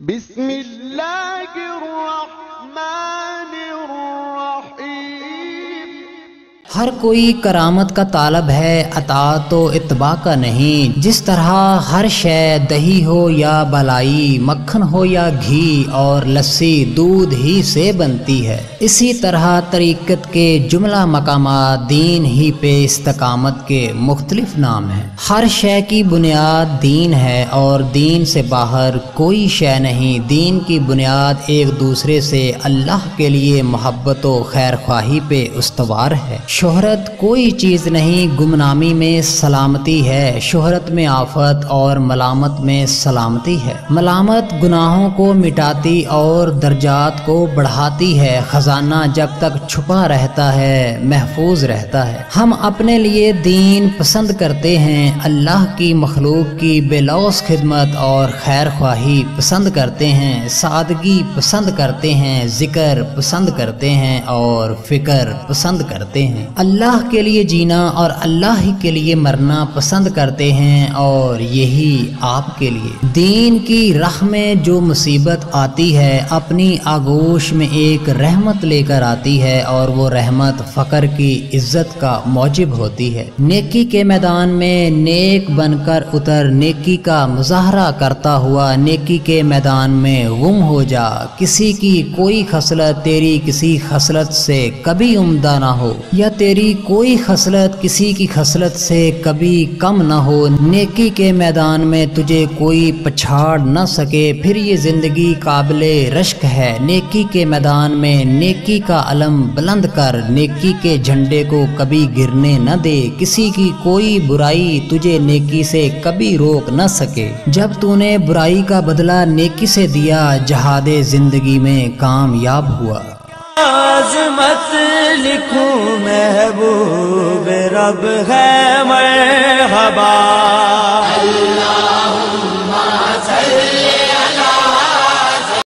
بسم اللہ الرحمن الرحیم۔ ہر کوئی کرامت کا طالب ہے، اطاعت و اتباع کا نہیں۔ جس طرح ہر شے دہی ہو یا بلائی، مکھن ہو یا گھی اور لسی دودھ ہی سے بنتی ہے، اسی طرح طریقت کے جملہ مقامات دین ہی پہ استقامت کے مختلف نام ہیں۔ ہر شے کی بنیاد دین ہے اور دین سے باہر کوئی شے نہیں۔ دین کی بنیاد ایک دوسرے سے اللہ کے لیے محبت و خیر خواہی پہ استوار ہے۔ شہرت کوئی چیز نہیں، گمنامی میں سلامتی ہے۔ شہرت میں آفت اور ملامت میں سلامتی ہے۔ ملامت گناہوں کو مٹاتی اور درجات کو بڑھاتی ہے۔ خزانہ جب تک چھپا رہتا ہے محفوظ رہتا ہے۔ ہم اپنے لیے دین پسند کرتے ہیں، اللہ کی مخلوق کی بے لوث خدمت اور خیر خواہی پسند کرتے ہیں، سادگی پسند کرتے ہیں، ذکر پسند کرتے ہیں اور فکر پسند کرتے ہیں۔ اللہ کے لیے جینا اور اللہ ہی کے لیے مرنا پسند کرتے ہیں اور یہی آپ کے لیے۔ دین کی راہ میں جو مصیبت آتی ہے اپنی آغوش میں ایک رحمت لے کر آتی ہے، اور وہ رحمت فقر کی عزت کا موجب ہوتی ہے۔ نیکی کے میدان میں نیک بن کر اتر، نیکی کا مظاہرہ کرتا ہوا نیکی کے میدان میں گم ہو جا۔ کسی کی کوئی خصلت تیری کسی خصلت سے کبھی عمدہ نہ ہو، یا تیری کوئی خصلت کسی کی خصلت سے کبھی کم نہ ہو۔ نیکی کے میدان میں تجھے کوئی پچھاڑ نہ سکے، پھر یہ زندگی قابل رشک ہے۔ نیکی کے میدان میں نیکی کا علم بلند کر، نیکی کے جھنڈے کو کبھی گرنے نہ دے۔ کسی کی کوئی برائی تجھے نیکی سے کبھی روک نہ سکے۔ جب تو نے برائی کا بدلہ نیکی سے دیا، جہاد زندگی میں کامیاب ہوا۔ عظمت لکھوں محبوب رب ہے مرحبا۔